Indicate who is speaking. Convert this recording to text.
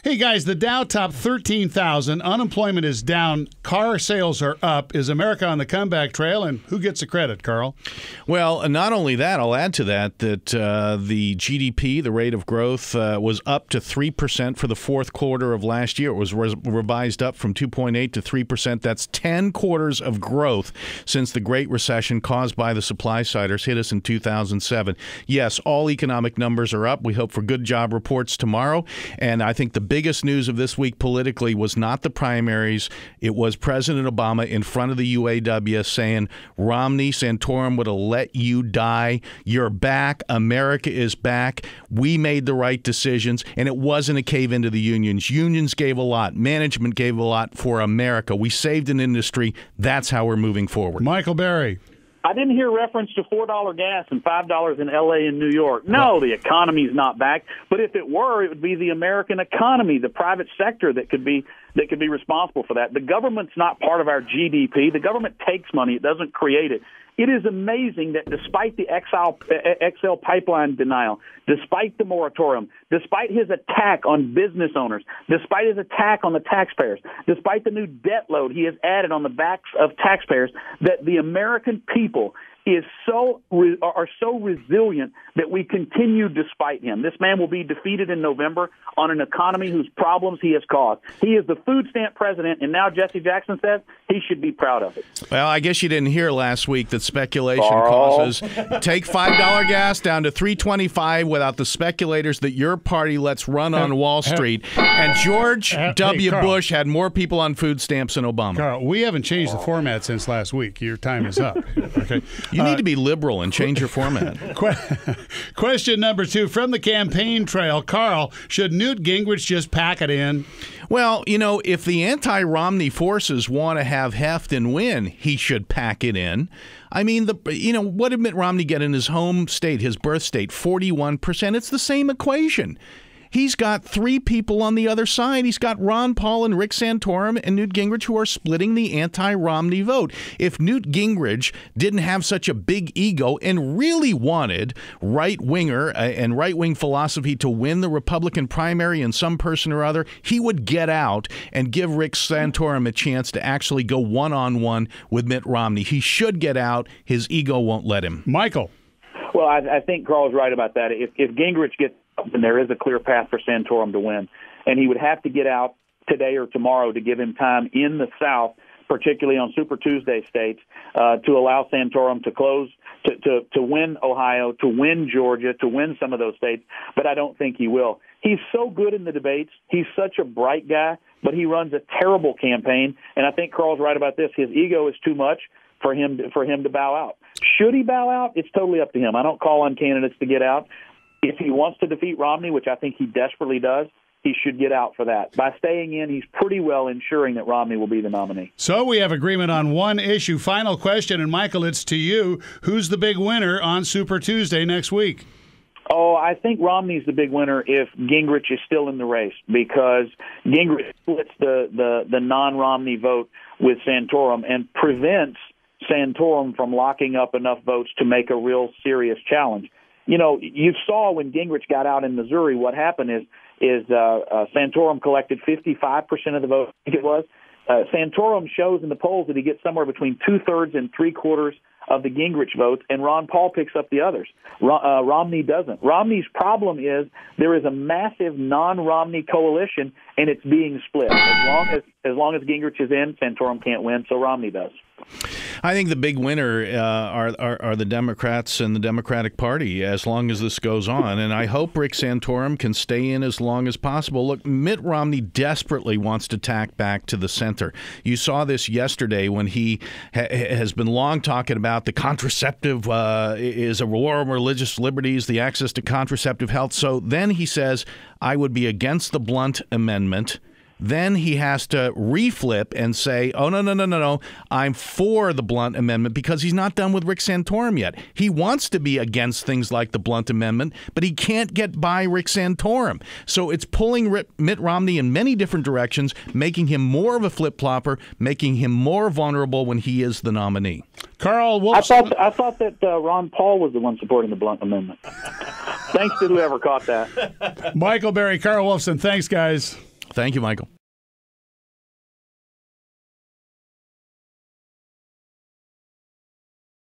Speaker 1: Hey, guys, the Dow topped 13,000. Unemployment is down. Car sales are up. Is America on the comeback trail? And who gets the credit, Carl?
Speaker 2: Well, not only that, I'll add to that the GDP, the rate of growth, was up to 3% for the fourth quarter of last year. It was revised up from 2.8 to 3%. That's 10 quarters of growth since the Great Recession caused by the supply-siders hit us in 2007. Yes, all economic numbers are up. We hope for good job reports tomorrow. And I think the biggest news of this week politically was not the primaries. It was President Obama in front of the UAW saying, Romney, Santorum would have let you die. You're back. America is back. We made the right decisions, and it wasn't a cave into the unions. Unions gave a lot. Management gave a lot for America. We saved an industry. That's how we're moving forward.
Speaker 1: Michael Berry.
Speaker 3: I didn't hear reference to $4 gas and $5 in L.A. and New York. No, the economy's not back. But if it were, it would be the American economy, the private sector that could be responsible for that. The government's not part of our GDP. The government takes money. It doesn't create it. It is amazing that despite the XL pipeline denial, despite the moratorium, despite his attack on business owners, despite his attack on the taxpayers, despite the new debt load he has added on the backs of taxpayers, that the American people are so resilient that we continue despite him. This man will be defeated in November on an economy whose problems he has caused. He is the food stamp president, and now Jesse Jackson says he should be proud of it.
Speaker 2: Well, I guess you didn't hear last week that speculation causes take $5 gas down to $3.25 without the speculators that your party lets run on Wall Street. And George W. Bush had more people on food stamps than Obama.
Speaker 1: Carl, we haven't changed the format since last week. Your time is up. Okay.
Speaker 2: You need to be liberal and change your format.
Speaker 1: Question number 2 from the campaign trail. Carl, should Newt Gingrich just pack it in?
Speaker 2: Well, if the anti-Romney forces want to have heft and win, he should pack it in. I mean, what did Mitt Romney get in his home state, his birth state? 41%. It's the same equation. He's got 3 people on the other side. He's got Ron Paul and Rick Santorum and Newt Gingrich who are splitting the anti-Romney vote. If Newt Gingrich didn't have such a big ego and really wanted right-winger and right-wing philosophy to win the Republican primary in some person or other, he would get out and give Rick Santorum a chance to actually go one-on-one with Mitt Romney. He should get out. His ego won't let him.
Speaker 1: Michael.
Speaker 3: Well, I think Carl's right about that. If Gingrich gets up, then there is a clear path for Santorum to win. And he would have to get out today or tomorrow to give him time in the South, particularly on Super Tuesday states, to allow Santorum to close, to win Ohio, to win Georgia, to win some of those states. But I don't think he will. He's so good in the debates. He's such a bright guy, but he runs a terrible campaign. And I think Carl's right about this. His ego is too much for him to bow out. Should he bow out? It's totally up to him. I don't call on candidates to get out. If he wants to defeat Romney, which I think he desperately does, he should get out for that. By staying in, he's pretty well ensuring that Romney will be the nominee.
Speaker 1: So we have agreement on one issue. Final question, and Michael, it's to you. Who's the big winner on Super Tuesday next week?
Speaker 3: Oh, I think Romney's the big winner if Gingrich is still in the race, because Gingrich splits the non-Romney vote with Santorum and prevents Santorum from locking up enough votes to make a real serious challenge. You saw when Gingrich got out in Missouri, what happened is Santorum collected 55% of the vote, I think it was. Santorum shows in the polls that he gets somewhere between 2/3 and 3/4 of the Gingrich votes, and Ron Paul picks up the others. Romney doesn't. Romney's problem is there is a massive non-Romney coalition, and it's being split. As long as Gingrich is in, Santorum can't win, so Romney does.
Speaker 2: I think the big winner are the Democrats and the Democratic Party as long as this goes on. And I hope Rick Santorum can stay in as long as possible. Look, Mitt Romney desperately wants to tack back to the center. You saw this yesterday when he has been long talking about the contraceptive is a war on religious liberties, the access to contraceptive health. So then he says, I would be against the Blunt Amendment. Then he has to reflip and say, oh, no, I'm for the Blunt Amendment, because he's not done with Rick Santorum yet. He wants to be against things like the Blunt Amendment, but he can't get by Rick Santorum. So it's pulling Mitt Romney in many different directions, making him more of a flip-flopper, making him more vulnerable when he is the nominee.
Speaker 1: Carl Wolfson.
Speaker 3: I thought that Ron Paul was the one supporting the Blunt Amendment. Thanks to whoever caught that.
Speaker 1: Michael Berry, Carl Wolfson, thanks, guys.
Speaker 2: Thank you, Michael.